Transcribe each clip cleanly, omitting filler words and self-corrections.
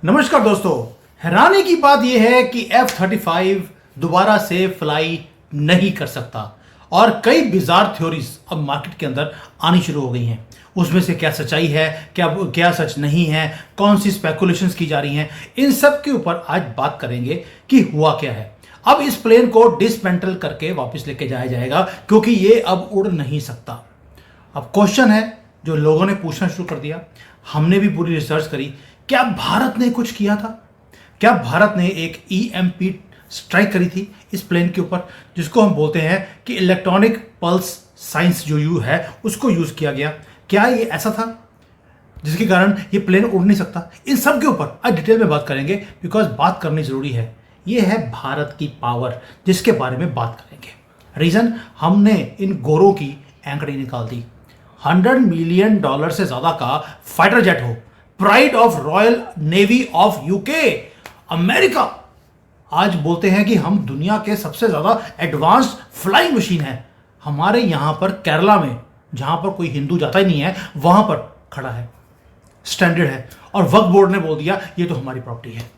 नमस्कार दोस्तों। हैरानी की बात यह है कि F-35 दोबारा से फ्लाई नहीं कर सकता और कई बिजार थ्योरीज अब मार्केट के अंदर आनी शुरू हो गई हैं। उसमें से क्या सच्चाई है, क्या सच नहीं है, कौन सी स्पेकुलेशंस की जा रही हैं, इन सब के ऊपर आज बात करेंगे कि हुआ क्या है। अब इस प्लेन को डिसमेंटल करके वापस लेके जाया जाएगा क्योंकि ये अब उड़ नहीं सकता। अब क्वेश्चन है जो लोगों ने पूछना शुरू कर दिया, हमने भी पूरी रिसर्च करी, क्या भारत ने कुछ किया था? क्या भारत ने एक EMP स्ट्राइक करी थी इस प्लेन के ऊपर, जिसको हम बोलते हैं कि इलेक्ट्रॉनिक पल्स साइंस जो यू है उसको यूज किया गया? क्या ये ऐसा था जिसके कारण ये प्लेन उड़ नहीं सकता? इन सब के ऊपर आज डिटेल में बात करेंगे बिकॉज बात करनी जरूरी है। ये है भारत की पावर जिसके बारे में बात करेंगे। रीजन, हमने इन गोरों की एंकड़ी निकाल दी। $100 मिलियन से ज्यादा का फाइटर जेट हो, pride of royal navy of UK America, आज बोलते हैं कि हम दुनिया के सबसे ज्यादा एडवांस्ड फ्लाइंग मशीन है। हमारे यहां पर केरला में, जहां पर कोई हिंदू जाता ही नहीं है, वहां पर खड़ा है, स्टैंडर्ड है। और वक्फ बोर्ड ने बोल दिया ये तो हमारी प्रॉपर्टी है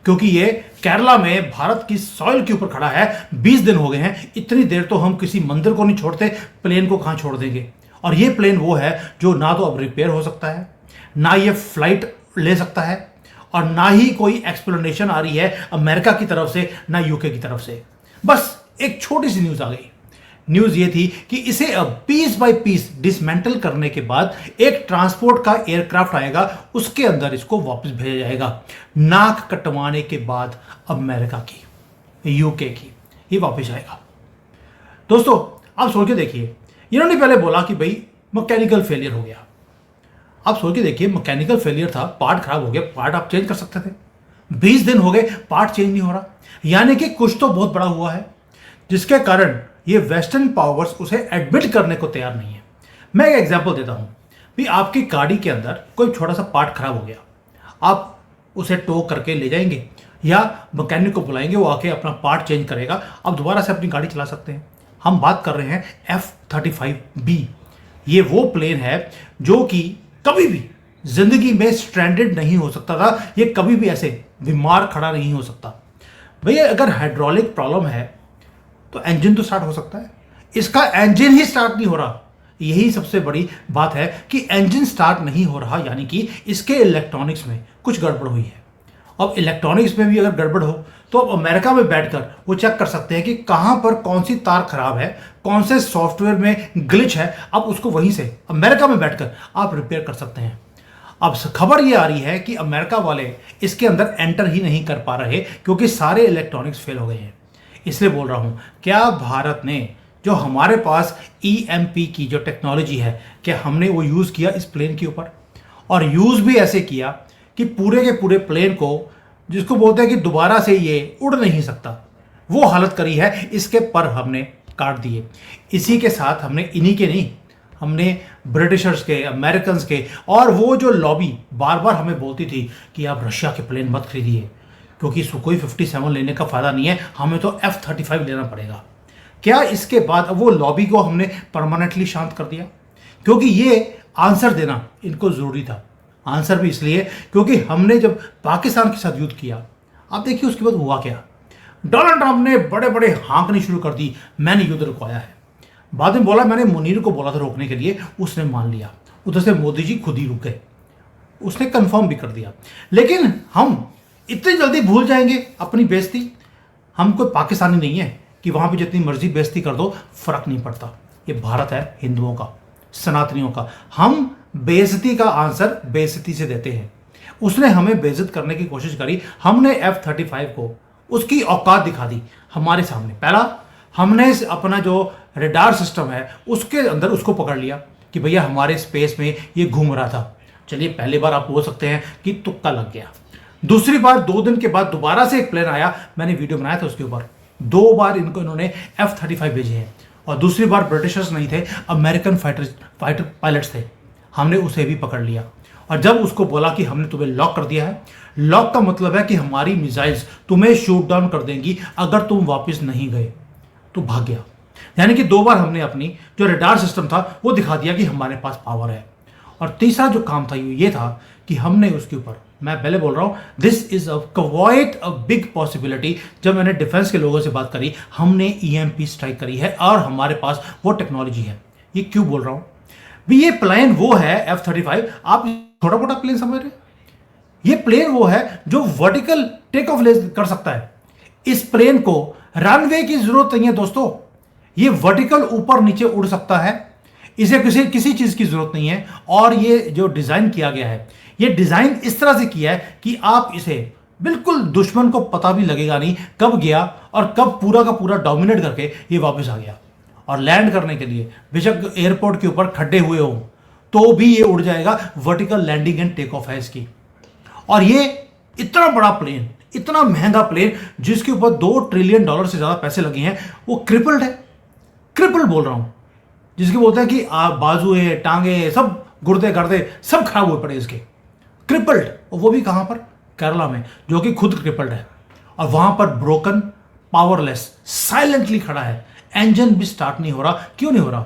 क्योंकि ये केरला में भारत की सॉइल के ऊपर खड़ा है। 20 दिन हो गए हैं। इतनी देर तो हम किसी मंदिर को नहीं छोड़ते, प्लेन को कहां छोड़ देंगे? और ये प्लेन वो है जो ना तो अब रिपेयर हो सकता है, ना ये फ्लाइट ले सकता है, और ना ही कोई एक्सप्लेनेशन आ रही है अमेरिका की तरफ से, ना यूके की तरफ से। बस एक छोटी सी न्यूज आ गई। न्यूज ये थी कि इसे अब पीस बाय पीस डिसमेंटल करने के बाद एक ट्रांसपोर्ट का एयरक्राफ्ट आएगा, उसके अंदर इसको वापस भेजा जाएगा। नाक कटवाने के बाद अमेरिका की, यूके की, ये वापस आएगा। दोस्तों आप सोच के देखिए, इन्होंने पहले बोला कि भाई मैकेनिकल फेलियर हो गया। आप सोच के देखिए, मैकेनिकल फेलियर था, पार्ट खराब हो गया, पार्ट आप चेंज कर सकते थे। 20 दिन हो गए, पार्ट चेंज नहीं हो रहा, यानी कि कुछ तो बहुत बड़ा हुआ है जिसके कारण ये वेस्टर्न पावर्स उसे एडमिट करने को तैयार नहीं है। मैं एक एग्जांपल देता हूं भी, आपकी गाड़ी के अंदर कोई छोटा सा पार्ट खराब हो गया, आप उसे टो करके ले जाएंगे या मैकेनिक को बुलाएंगे, वो आके अपना पार्ट चेंज करेगा, आप दोबारा से अपनी गाड़ी चला सकते हैं। हम बात कर रहे हैं F-35B। ये वो प्लेन है जो कि कभी भी जिंदगी में स्ट्रैंडेड नहीं हो सकता था, ये कभी भी ऐसे बीमार खड़ा नहीं हो सकता। भैया अगर हाइड्रोलिक प्रॉब्लम है तो इंजन तो स्टार्ट हो सकता है, इसका इंजन ही स्टार्ट नहीं हो रहा। यही सबसे बड़ी बात है कि इंजन स्टार्ट नहीं हो रहा, यानी कि इसके इलेक्ट्रॉनिक्स में कुछ गड़बड़ हुई है। अब इलेक्ट्रॉनिक्स में भी अगर गड़बड़ हो तो अब अमेरिका में बैठकर वो चेक कर सकते हैं कि कहां पर कौन सी तार खराब है, कौन से सॉफ्टवेयर में ग्लिच है। अब उसको वहीं से अमेरिका में बैठकर आप रिपेयर कर सकते हैं। अब खबर ये आ रही है कि अमेरिका वाले इसके अंदर एंटर ही नहीं कर पा रहे क्योंकि सारे इलेक्ट्रॉनिक्स फेल हो गए हैं। इसलिए बोल रहा हूं, क्या भारत ने जो हमारे पास EMP की जो टेक्नोलॉजी है, क्या हमने वो यूज किया इस प्लेन के ऊपर? और यूज भी ऐसे किया कि पूरे के पूरे प्लेन को, जिसको बोलते हैं कि दोबारा से ये उड़ नहीं सकता, वो हालत करी है। इसके पर हमने काट दिए। इसी के साथ हमने इन्हीं के नहीं, हमने ब्रिटिशर्स के, अमेरिकन के, और वो जो लॉबी बार बार हमें बोलती थी कि आप रशिया के प्लेन मत खरीदिए क्योंकि सुखोई 57 लेने का फायदा नहीं है, हमें तो F-35 लेना पड़ेगा। क्या इसके बाद वो लॉबी को हमने परमानेंटली शांत कर दिया? क्योंकि ये आंसर देना इनको जरूरी था। आंसर भी इसलिए क्योंकि हमने जब पाकिस्तान के साथ युद्ध किया, आप देखिए उसके बाद हुआ क्या। डोनाल्ड ट्रंप ने बड़े बड़े हाँकनी शुरू कर दी, मैंने युद्ध रुकवाया है। बाद में बोला मैंने मुनीर को बोला था रोकने के लिए, उसने मान लिया। उधर से मोदी जी खुद ही रुक गए, उसने कंफर्म भी कर दिया। लेकिन हम इतनी जल्दी भूल जाएंगे अपनी बेइज्जती? हम कोई पाकिस्तानी नहीं है कि वहां पे जितनी मर्जी बेइज्जती कर दो, फर्क नहीं पड़ता। ये भारत है हिंदुओं का, सनातनियों का। हम बेइज्जती का आंसर बेइज्जती से देते हैं। उसने हमें बेइज्जत करने की कोशिश करी, हमने F-35 को उसकी औकात दिखा दी हमारे सामने। पहला, हमने अपना जो रडार सिस्टम है उसके अंदर उसको पकड़ लिया कि भैया हमारे स्पेस में ये घूम रहा था। चलिए, पहली बार आप बोल सकते हैं कि तुक्का लग गया। दूसरी बार 2 दिन के बाद दोबारा से एक प्लेन आया, मैंने वीडियो बनाया था उसके ऊपर। 2 बार इन्होंने F-35 भेजे हैं, और दूसरी बार ब्रिटिशर्स नहीं थे, अमेरिकन फाइटर पायलट्स थे। हमने उसे भी पकड़ लिया, और जब उसको बोला कि हमने तुम्हें लॉक कर दिया है, लॉक का मतलब है कि हमारी मिसाइल्स तुम्हें शूट डाउन कर देंगी अगर तुम वापस नहीं गए, तो भाग गया। यानी कि 2 बार हमने अपनी जो रडार सिस्टम था वो दिखा दिया कि हमारे पास पावर है। और तीसरा जो काम था ये था कि हमने उसके ऊपर मैं पहले बोल रहा हूं, this is a quite a big possibility. जब मैंने डिफेंस के लोगों से बात करी, हमने ईएमपी स्ट्राइक करी है और हमारे पास वो टेक्नोलॉजी है। ये क्यों बोल रहा हूं भी? ये प्लेन वो है F-35, आप छोटा मोटा प्लेन समझ रहे? ये प्लेन वो है जो वर्टिकल टेक ऑफ ले कर सकता है। इस प्लेन को रनवे की जरूरत नहीं है दोस्तों, ये वर्टिकल ऊपर नीचे उड़ सकता है, इसे किसी किसी चीज की जरूरत नहीं है। और ये जो डिजाइन किया गया है, ये डिजाइन इस तरह से किया है कि आप इसे बिल्कुल दुश्मन को पता भी लगेगा नहीं कब गया और कब पूरा का पूरा डोमिनेट करके ये वापस आ गया। और लैंड करने के लिए बेशक एयरपोर्ट के ऊपर खड्डे हुए हों तो भी ये उड़ जाएगा। Vertical landing and take off है इसकी। और ये इतना बड़ा प्लेन, इतना महंगा प्लेन जिसके ऊपर $2 ट्रिलियन से ज्यादा पैसे लगे हैं, वो क्रिपल्ड है। क्रिपल्ड बोल रहा हूं, जिसके बोलते हैं कि बाजुए टांगे सब गुर्दे गर्दे सब खराब हुए पड़े इसके। क्रिपल्ड, और वो भी कहां पर? केरला में, जो कि खुद क्रिपल्ड है। और वहां पर ब्रोकन, पावरलेस, साइलेंटली खड़ा है, इंजन भी स्टार्ट नहीं हो रहा। क्यों नहीं हो रहा?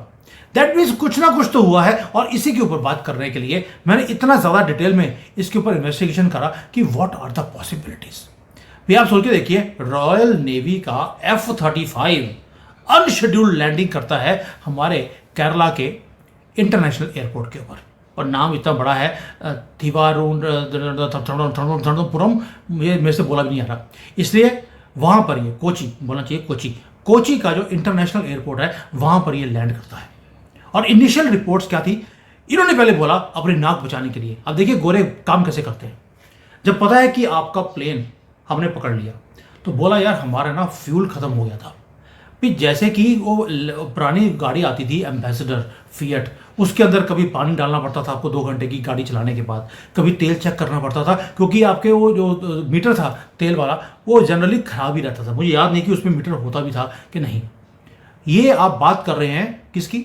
दैट मीन्स कुछ ना कुछ तो हुआ है। और इसी के ऊपर बात करने के लिए मैंने इतना ज्यादा डिटेल में इसके ऊपर इन्वेस्टिगेशन करा कि व्हाट आर द पॉसिबिलिटीज। भी आप सोच के देखिए, रॉयल नेवी का F-35 अनशेड्यूल्ड लैंडिंग करता है हमारे केरला के इंटरनेशनल एयरपोर्ट के ऊपर। और नाम इतना बड़ा है, थिरुवनंतपुरम, ये मेरे से बोला भी नहीं आ रहा, इसलिए वहां पर ये कोची बोलना चाहिए, कोची का जो इंटरनेशनल एयरपोर्ट है वहां पर ये लैंड करता है। और इनिशियल रिपोर्ट्स क्या थी? इन्होंने पहले बोला अपनी नाक बचाने के लिए। अब देखिए गोरे काम कैसे करते हैं। जब पता है कि आपका प्लेन हमने पकड़ लिया तो बोला यार हमारा ना फ्यूल खत्म हो गया था। फिर जैसे कि वो पुरानी गाड़ी आती थी एम्बेसडर फिएट, उसके अंदर कभी पानी डालना पड़ता था आपको 2 घंटे की गाड़ी चलाने के बाद, कभी तेल चेक करना पड़ता था क्योंकि आपके वो जो मीटर था तेल वाला वो जनरली खराब ही रहता था। मुझे याद नहीं कि उसमें मीटर होता भी था कि नहीं। ये आप बात कर रहे हैं किसकी?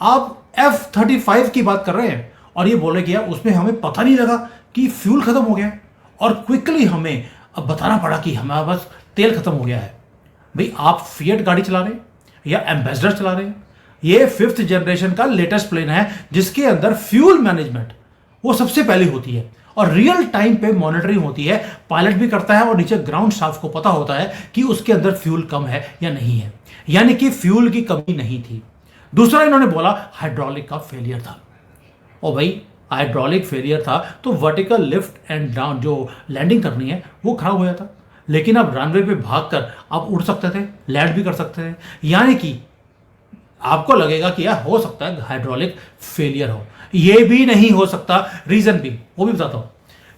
आप F-35 की बात कर रहे हैं और ये बोले कि यार उसमें हमें पता नहीं लगा कि फ्यूल खत्म हो गया और क्विकली हमें अब बताना पड़ा कि हमारे पास तेल खत्म हो गया है। भाई आप फिएट गाड़ी चला रहे हैं या एम्बेसडर चला रहे हैं? ये 5th जनरेशन का लेटेस्ट प्लेन है जिसके अंदर फ्यूल मैनेजमेंट वो सबसे पहले होती है और रियल टाइम पे मॉनिटरिंग होती है। पायलट भी करता है और नीचे ग्राउंड स्टाफ को पता होता है कि उसके अंदर फ्यूल कम है या नहीं है, यानी कि फ्यूल की कमी नहीं थी। दूसरा इन्होंने बोला हाइड्रोलिक का फेलियर था। और भाई हाइड्रोलिक फेलियर था तो वर्टिकल लिफ्ट एंड डाउन जो लैंडिंग करनी है वो खराब हो जाता। लेकिन अब रनवे पे भागकर आप उड़ सकते थे, लैंड भी कर सकते थे, यानी कि आपको लगेगा कि यार हो सकता है हाइड्रोलिक फेलियर हो। ये भी नहीं हो सकता। रीजन भी वो भी बताता हूं,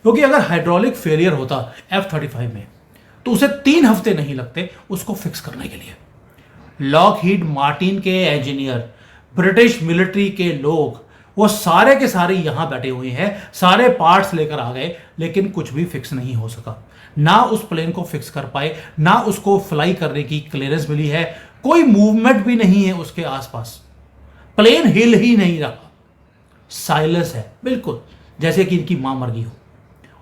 क्योंकि अगर हाइड्रोलिक फेलियर होता F-35 में तो उसे 3 हफ्ते नहीं लगते उसको फिक्स करने के लिए। लॉकहीड मार्टिन के इंजीनियर, ब्रिटिश मिलिट्री के लोग, वो सारे के सारे यहां बैठे हुए हैं, सारे पार्ट्स लेकर आ गए, लेकिन कुछ भी फिक्स नहीं हो सका। ना उस प्लेन को फिक्स कर पाए, ना उसको फ्लाई करने की क्लियरेंस मिली है, कोई मूवमेंट भी नहीं है उसके आसपास, प्लेन हिल ही नहीं रहा, साइलेंस है बिल्कुल, जैसे कि इनकी मां मर गई हो।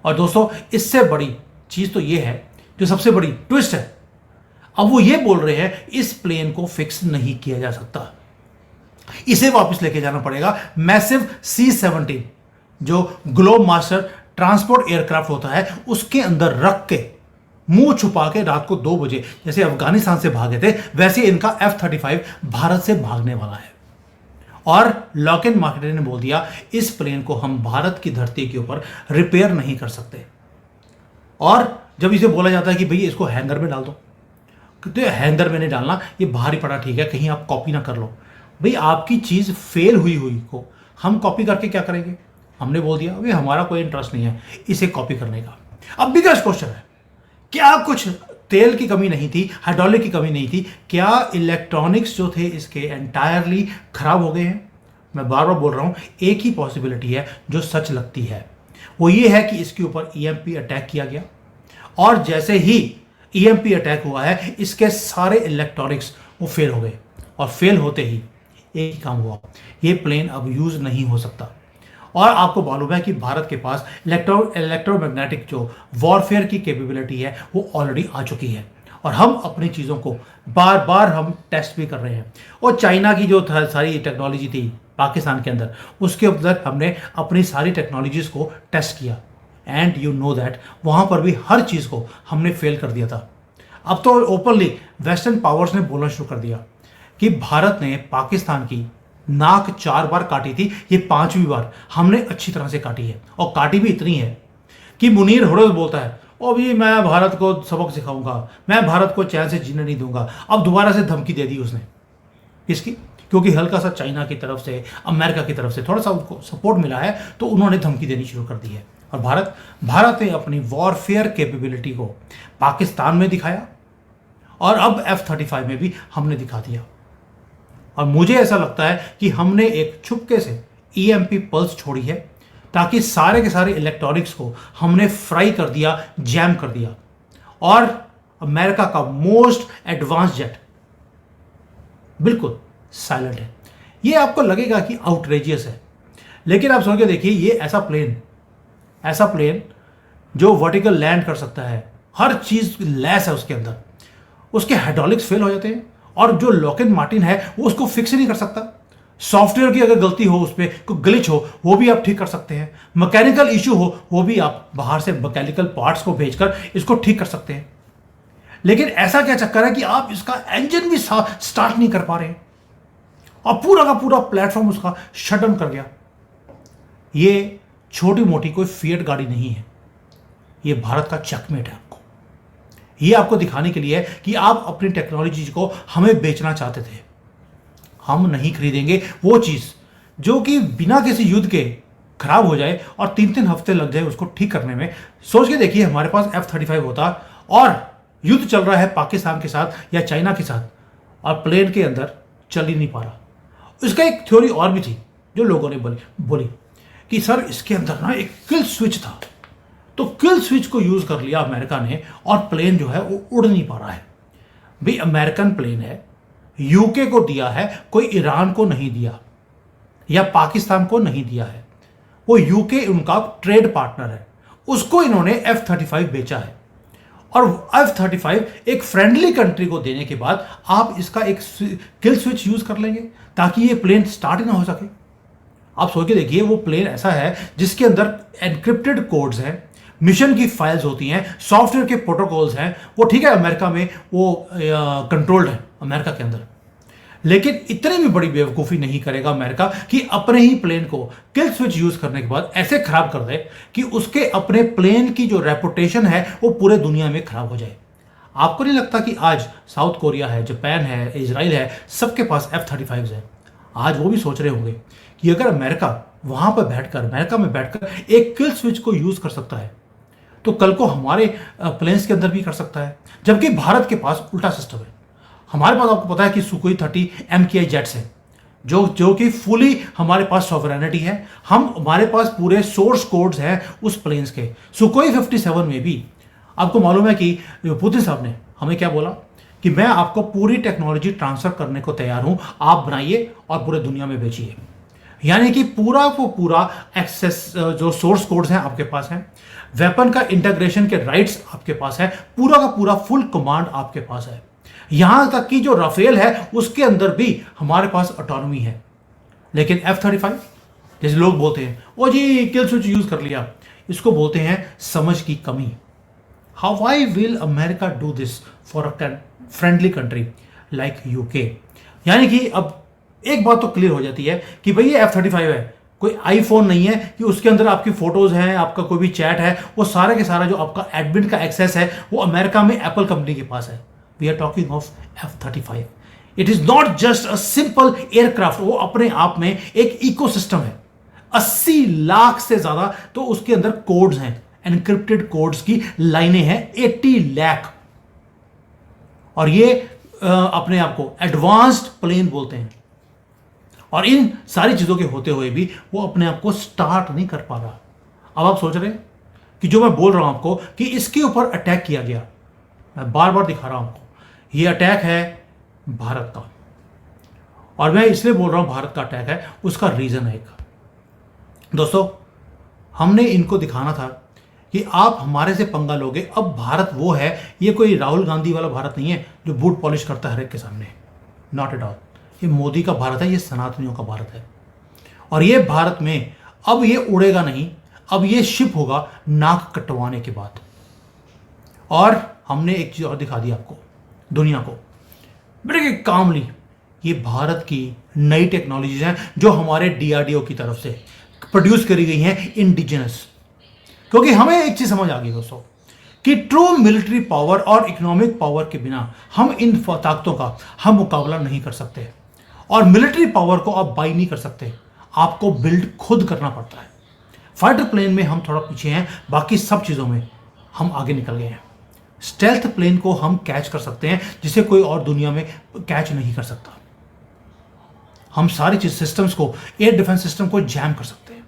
और दोस्तों इससे बड़ी चीज तो ये है, जो सबसे बड़ी ट्विस्ट है, अब वो ये बोल रहे हैं इस प्लेन को फिक्स नहीं किया जा सकता, इसे वापस लेके जाना पड़ेगा मैसिव C-17 जो ग्लोब मास्टर ट्रांसपोर्ट एयरक्राफ्ट होता है उसके अंदर रख के मुंह छुपा के रात को 2 बजे जैसे अफगानिस्तान से भागे थे वैसे इनका F-35 भारत से भागने वाला है। और लॉकहीड मार्टिन ने बोल दिया इस प्लेन को हम भारत की धरती के ऊपर रिपेयर नहीं कर सकते। और जब इसे बोला जाता है कि भैया इसको हैंगर में डाल दो, तो हैंगर में नहीं डालना, ये बाहर ही पड़ा ठीक है, कहीं आप कॉपी ना कर लो। भाई आपकी चीज फेल हुई को हम कॉपी करके क्या करेंगे? हमने बोल दिया भाई हमारा कोई इंटरेस्ट नहीं है इसे कॉपी करने का। अब बिगेस्ट क्वेश्चन है, क्या कुछ तेल की कमी नहीं थी, हाइड्रोलिक की कमी नहीं थी, क्या इलेक्ट्रॉनिक्स जो थे इसके एंटायरली खराब हो गए हैं? मैं बार बार बोल रहा हूं, एक ही पॉसिबिलिटी है जो सच लगती है, वो ये है कि इसके ऊपर ईएमपी अटैक किया गया और जैसे ही ईएमपी अटैक हुआ है इसके सारे इलेक्ट्रॉनिक्स वो फेल हो गए और फेल होते ही एक ही काम हुआ, ये प्लेन अब यूज नहीं हो सकता। और आपको मालूम है कि भारत के पास इलेक्ट्रोमैग्नेटिक जो वॉरफेयर की कैपेबिलिटी है वो ऑलरेडी आ चुकी है और हम अपनी चीज़ों को बार बार हम टेस्ट भी कर रहे हैं। और चाइना की जो सारी टेक्नोलॉजी थी पाकिस्तान के अंदर, उसके अंदर हमने अपनी सारी टेक्नोलॉजीज़ को टेस्ट किया। एंड यू नो दैट वहां पर भी हर चीज़ को हमने फेल कर दिया था। अब तो ओपनली वेस्टर्न पावर्स ने बोलना शुरू कर दिया कि भारत ने पाकिस्तान की नाक 4 बार काटी थी, ये 5वीं बार हमने अच्छी तरह से काटी है, और काटी भी इतनी है कि मुनीर हुरज बोलता है ओ भी मैं भारत को सबक सिखाऊंगा, मैं भारत को चैन से जीने नहीं दूंगा। अब दोबारा से धमकी दे दी उसने, किसकी? क्योंकि हल्का सा चाइना की तरफ से, अमेरिका की तरफ से थोड़ा सा उनको सपोर्ट मिला है, तो उन्होंने धमकी देनी शुरू कर दी है। और भारत ने अपनी वॉरफेयर कैपेबिलिटी को पाकिस्तान में दिखाया, और अब F-35 में भी हमने दिखा दिया। और मुझे ऐसा लगता है कि हमने एक छुपके से EMP पल्स छोड़ी है, ताकि सारे के सारे इलेक्ट्रॉनिक्स को हमने फ्राई कर दिया, जैम कर दिया। और अमेरिका का मोस्ट एडवांस जेट बिल्कुल साइलेंट है। ये आपको लगेगा कि आउटरेजियस है, लेकिन आप सोच के देखिए, ये ऐसा प्लेन जो वर्टिकल लैंड कर सकता है, हर चीज लैस है उसके अंदर, उसके हाइड्रोलिक्स फेल हो जाते हैं, और जो लॉकहीड मार्टिन है वो उसको फिक्स ही नहीं कर सकता। सॉफ्टवेयर की अगर गलती हो, उस पर कोई ग्लिच हो, वो भी आप ठीक कर सकते हैं। मैकेनिकल इश्यू हो, वो भी आप बाहर से मैकेनिकल पार्ट्स को भेजकर इसको ठीक कर सकते हैं। लेकिन ऐसा क्या चक्कर है कि आप इसका इंजन भी स्टार्ट नहीं कर पा रहे हैं, और पूरा का पूरा प्लेटफॉर्म उसका शट डाउन कर गया। ये छोटी मोटी कोई फिएट गाड़ी नहीं है, ये भारत का चेकमेट है। आपको ये आपको दिखाने के लिए है कि आप अपनी टेक्नोलॉजी को हमें बेचना चाहते थे। हम नहीं खरीदेंगे वो चीज जो कि बिना किसी युद्ध के खराब हो जाए और 3-3 हफ्ते लग जाए उसको ठीक करने में। सोच के देखिए, हमारे पास F-35 होता और युद्ध चल रहा है पाकिस्तान के साथ या चाइना के साथ, और प्लेन के अंदर चल ही नहीं पा रहा। इसका एक थ्योरी और भी थी जो लोगों ने बोली कि सर इसके अंदर ना एक किल स्विच था, तो किल स्विच को यूज कर लिया अमेरिका ने, और प्लेन जो है वो उड़ नहीं पा रहा है। भाई अमेरिकन प्लेन है, यूके को दिया है, कोई ईरान को नहीं दिया या पाकिस्तान को नहीं दिया है। वो यूके उनका ट्रेड पार्टनर है, उसको इन्होंने F-35 बेचा है। और F-35 एक फ्रेंडली कंट्री को देने के बाद आप इसका एक किल स्विच यूज कर लेंगे ताकि ये प्लेन स्टार्ट ही ना हो सके। आप सोच के देखिए, वो प्लेन ऐसा है जिसके अंदर एनक्रिप्टेड कोड्स हैं, मिशन की फाइल्स होती हैं, सॉफ्टवेयर के प्रोटोकॉल्स हैं। वो ठीक है, अमेरिका में वो कंट्रोल्ड है अमेरिका के अंदर, लेकिन इतनी भी बड़ी बेवकूफ़ी नहीं करेगा अमेरिका कि अपने ही प्लेन को किल स्विच यूज करने के बाद ऐसे खराब कर दे कि उसके अपने प्लेन की जो रेपुटेशन है वो पूरे दुनिया में खराब हो जाए। आपको नहीं लगता कि आज साउथ कोरिया है, जापान है, इजराइल है, सबके पास F-35 है? आज वो भी सोच रहे होंगे कि अगर अमेरिका वहां पर बैठकर, अमेरिका में बैठकर एक किल स्विच को यूज कर सकता है, तो कल को हमारे प्लेन्स के अंदर भी कर सकता है। जबकि भारत के पास उल्टा सिस्टम है। हमारे पास आपको पता है कि सुकोई 30 MKI जेट्स हैं, जो कि फुली हमारे पास सॉवरेनिटी है। हमारे पास पूरे सोर्स कोड्स हैं उस प्लेन्स के। सुकोई 57 में भी आपको मालूम है कि पुतिन साहब ने हमें क्या बोला कि मैं आपको पूरी टेक्नोलॉजी ट्रांसफर करने को तैयार हूं, आप बनाइए और पूरे दुनिया में बेचिए। यानी कि पूरा को पूरा एक्सेस, जो सोर्स कोड्स हैं आपके पास हैं, वेपन का इंटीग्रेशन के राइट्स आपके पास है, पूरा का पूरा फुल कमांड आपके पास है। यहां तक कि जो राफेल है उसके अंदर भी हमारे पास ऑटोनॉमी है। लेकिन F-35 जैसे लोग बोलते हैं, ओ जी किल स्विच यूज कर लिया, इसको बोलते हैं समझ की कमी। How why will America do this for a friendly country like UK? यानी कि अब एक बात तो क्लियर हो जाती है कि भाई ये F-35 है, कोई आईफोन नहीं है कि उसके अंदर आपकी फोटोज हैं, आपका कोई भी चैट है, वो सारा के सारा जो आपका एडमिन का एक्सेस है वो अमेरिका में एप्पल कंपनी के पास है। We are talking of F-35। It is not just a simple aircraft, वो अपने आप में एक इकोसिस्टम है। 80 लाख से ज्यादा तो उसके अंदर कोड्स हैं, एनक्रिप्टेड कोड्स की लाइनें हैं 80 लाख। और ये अपने आप को एडवांस्ड प्लेन बोलते हैं, और इन सारी चीजों के होते हुए भी वो अपने आप को स्टार्ट नहीं कर पा रहा। अब आप सोच रहे हैं कि जो मैं बोल रहा हूं आपको कि इसके ऊपर अटैक किया गया, मैं बार बार दिखा रहा हूं आपको, ये अटैक है भारत का। और मैं इसलिए बोल रहा हूं भारत का अटैक है, उसका रीजन है एक। दोस्तों, हमने इनको दिखाना था कि आप हमारे से पंगा लोगे। अब भारत वो है, ये कोई राहुल गांधी वाला भारत नहीं है जो बूट पॉलिश करता है हर एक के सामने। Not at all. ये मोदी का भारत है, ये सनातनियों का भारत है। और ये भारत में अब ये उड़ेगा नहीं अब ये शिप होगा नाक कटवाने के बाद। और हमने एक चीज और दिखा दी आपको, दुनिया को, बड़े कामली, ये भारत की नई टेक्नोलॉजीज हैं जो हमारे डीआरडीओ की तरफ से प्रोड्यूस करी गई हैं इंडिजिनस। क्योंकि हमें एक चीज समझ आ गई दोस्तों कि ट्रू मिलिट्री पावर और इकोनॉमिक पावर के बिना हम इन ताकतों का हम मुकाबला नहीं कर सकते। और मिलिट्री पावर को आप बाई नहीं कर सकते, आपको बिल्ड खुद करना पड़ता है। फाइटर प्लेन में हम थोड़ा पीछे हैं, बाकी सब चीज़ों में हम आगे निकल गए हैं। स्टेल्थ प्लेन को हम कैच कर सकते हैं जिसे कोई और दुनिया में कैच नहीं कर सकता। हम सारी चीज सिस्टम्स को, एयर डिफेंस सिस्टम को जैम कर सकते हैं।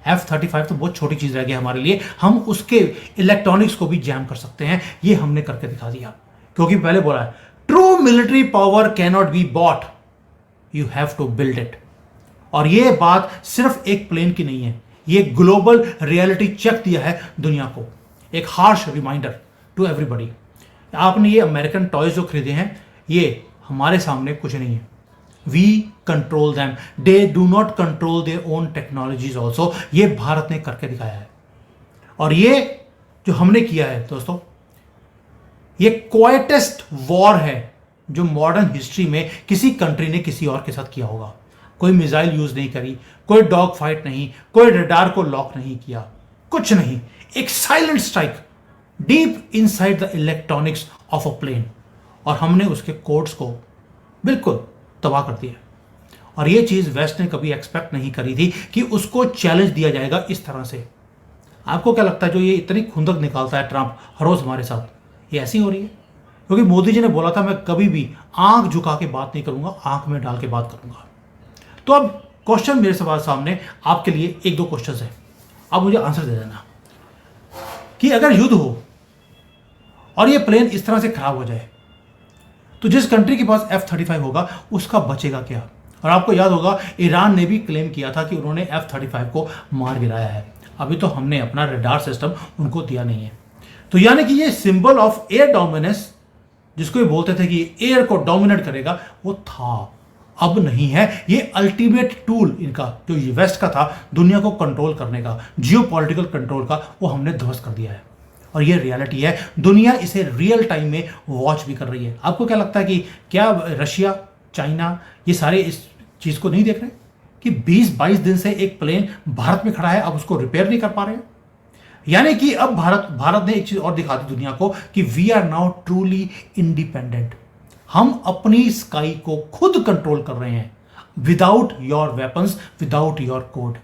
F-35 तो बहुत छोटी चीज रह गई हमारे लिए, हम उसके इलेक्ट्रॉनिक्स को भी जैम कर सकते हैं। ये हमने करके दिखा दिया, क्योंकि पहले बोला है true military power can not be bought, you have to build it. और ये बात सिर्फ एक प्लेन की नहीं है, ये ग्लोबल रियलिटी चेक दिया है दुनिया को। एक हार्श रिमाइंडर टू एवरीबॉडी, आपने ये अमेरिकन टॉयज जो खरीदे हैं, ये हमारे सामने कुछ नहीं है। We control them, they do not control their own technologies also. ये भारत ने करके दिखाया है। और ये जो हमने किया है दोस्तों, ये क्वाइटेस्ट वॉर है जो मॉडर्न हिस्ट्री में किसी कंट्री ने किसी और के साथ किया होगा। कोई मिसाइल यूज नहीं करी, कोई डॉग फाइट नहीं, कोई रडार को लॉक नहीं किया, कुछ नहीं। एक silent strike deep inside the electronics of a plane, और हमने उसके कोड्स को बिल्कुल तबाह कर दिया। और ये चीज वेस्ट ने कभी एक्सपेक्ट नहीं करी थी कि उसको चैलेंज दिया जाएगा इस तरह से। आपको क्या लगता है जो ये इतनी खुंदक निकालता है ट्रंप हर रोज हमारे साथ, ये ऐसी हो रही है? क्योंकि मोदी जी ने बोला था मैं कभी भी आंख झुका के बात नहीं करूंगा, आंख में डाल के बात करूंगा। तो अब क्वेश्चन मेरे सवाल सामने आपके लिए एक दो क्वेश्चन है, आप मुझे आंसर दे देना कि अगर युद्ध हो और ये प्लेन इस तरह से खराब हो जाए तो जिस कंट्री के पास F-35 होगा उसका बचेगा क्या? और आपको याद होगा ईरान ने भी क्लेम किया था कि उन्होंने F-35 को मार गिराया है। अभी तो हमने अपना रडार सिस्टम उनको दिया नहीं है। तो यानी कि ये सिंबल ऑफ एयर डोमिनेंस, जिसको ये बोलते थे कि एयर को डोमिनेट करेगा, वो था, अब नहीं है। ये अल्टीमेट टूल इनका जो ये वेस्ट का था दुनिया को कंट्रोल करने का, जियोपॉलिटिकल कंट्रोल का, वो हमने ध्वस्त कर दिया है। और ये रियलिटी है, दुनिया इसे रियल टाइम में वॉच भी कर रही है। आपको क्या लगता है कि क्या रशिया, चाइना, ये सारे इस चीज को नहीं देख रहे कि 20-22 दिन से एक प्लेन भारत में खड़ा है, अब उसको रिपेयर नहीं कर पा रहे हैं? यानी कि अब भारत ने एक चीज और दिखा दी दुनिया को कि we are now truly independent. हम अपनी स्काई को खुद कंट्रोल कर रहे हैं, without your weapons, without your code.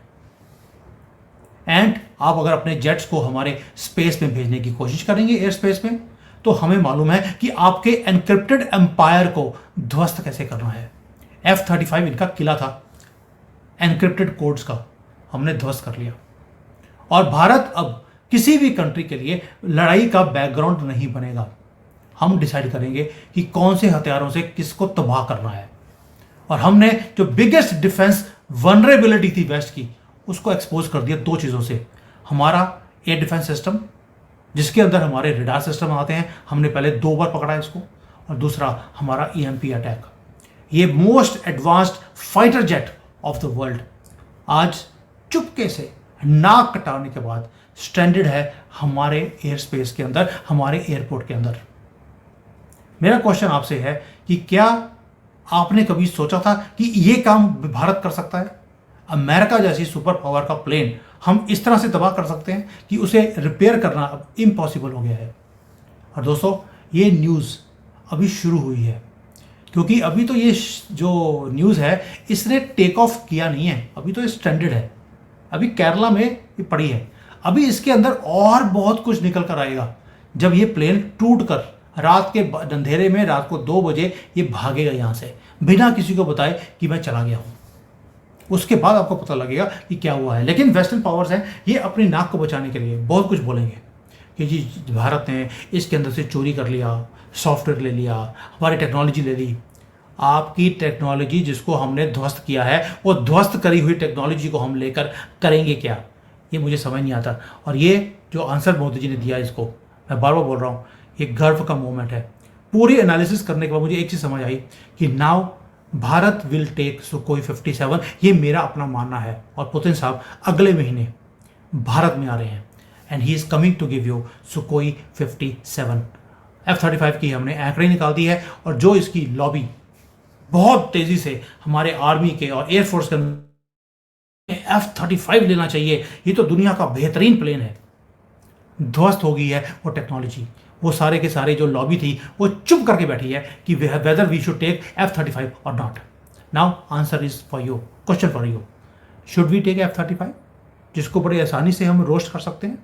And आप अगर अपने जेट्स को हमारे स्पेस में भेजने की कोशिश करेंगे, एयर स्पेस में, तो हमें मालूम है कि आपके एनक्रिप्टेड एम्पायर को ध्वस्त कैसे करना है। F-35 इनका किला था एनक्रिप्टेड कोड्स का, हमने ध्वस्त कर लिया। और भारत अब किसी भी कंट्री के लिए लड़ाई का बैकग्राउंड नहीं बनेगा। हम डिसाइड करेंगे कि कौन से हथियारों से किसको तबाह करना है। और हमने जो बिगेस्ट डिफेंस वनरेबिलिटी थी वेस्ट की, उसको एक्सपोज कर दिया दो चीज़ों से। हमारा एयर डिफेंस सिस्टम, जिसके अंदर हमारे रडार सिस्टम आते हैं, हमने पहले 2 बार पकड़ा इसको। और दूसरा हमारा EMP अटैक, ये most advanced fighter jet of the world आज चुपके से नाक कटाने के बाद स्ट्रैंडेड है हमारे एयर स्पेस के अंदर, हमारे एयरपोर्ट के अंदर। मेरा क्वेश्चन आपसे है कि क्या आपने कभी सोचा था कि ये काम भारत कर सकता है? अमेरिका जैसी सुपर पावर का प्लेन हम इस तरह से तबाह कर सकते हैं कि उसे रिपेयर करना अब इम्पॉसिबल हो गया है। और दोस्तों, ये न्यूज़ अभी शुरू हुई है, क्योंकि अभी तो ये जो न्यूज़ है इसने टेक ऑफ किया नहीं है, अभी तो ये स्ट्रैंडेड है, अभी केरला में ये पड़ी है। अभी इसके अंदर और बहुत कुछ निकल कर आएगा जब ये प्लेन टूट कर रात के अंधेरे में, रात को 2 बजे ये भागेगा यहाँ से बिना किसी को बताए कि मैं चला गया हूँ। उसके बाद आपको पता लगेगा कि क्या हुआ है। लेकिन वेस्टर्न पावर्स हैं, ये अपनी नाक को बचाने के लिए बहुत कुछ बोलेंगे कि जी भारत ने इसके अंदर से चोरी कर लिया, सॉफ्टवेयर ले लिया, हमारी टेक्नोलॉजी ले ली। आपकी टेक्नोलॉजी जिसको हमने ध्वस्त किया है, वो ध्वस्त करी हुई टेक्नोलॉजी को हम लेकर करेंगे क्या, ये मुझे समझ नहीं आता। और ये जो आंसर मोदी जी ने दिया, इसको मैं बार बार बोल रहा हूँ, ये गर्व का मोमेंट है। पूरी एनालिसिस करने के बाद मुझे एक चीज़ समझ आई कि now Bharat will take Sukhoi 57। ये मेरा अपना मानना है। और पुतिन साहब अगले महीने भारत में आ रहे हैं and he is coming to give you Sukhoi 57। F-35 की हमने आंकड़े निकाल दी है और जो इसकी लॉबी बहुत तेजी से हमारे आर्मी के और एयरफोर्स के F-35 लेना चाहिए, ये तो दुनिया का बेहतरीन प्लेन है, ध्वस्त हो गई है वो टेक्नोलॉजी। वो सारे के सारे जो लॉबी थी वो चुप करके बैठी है कि whether we should take F-35 और not. Now answer is for you, question for you, should we take F-35 जिसको बड़ी आसानी से हम रोस्ट कर सकते हैं,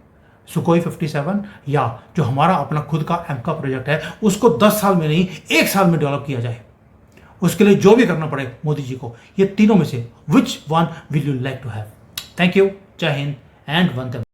सुकोई 57, या जो हमारा अपना खुद का एमका प्रोजेक्ट है उसको 10 साल में नहीं 1 साल में डेवलप किया जाए, उसके लिए जो भी करना पड़े मोदी जी को, ये तीनों में से which one will you like to have? Thank you, जय हिंद एंड वंदे।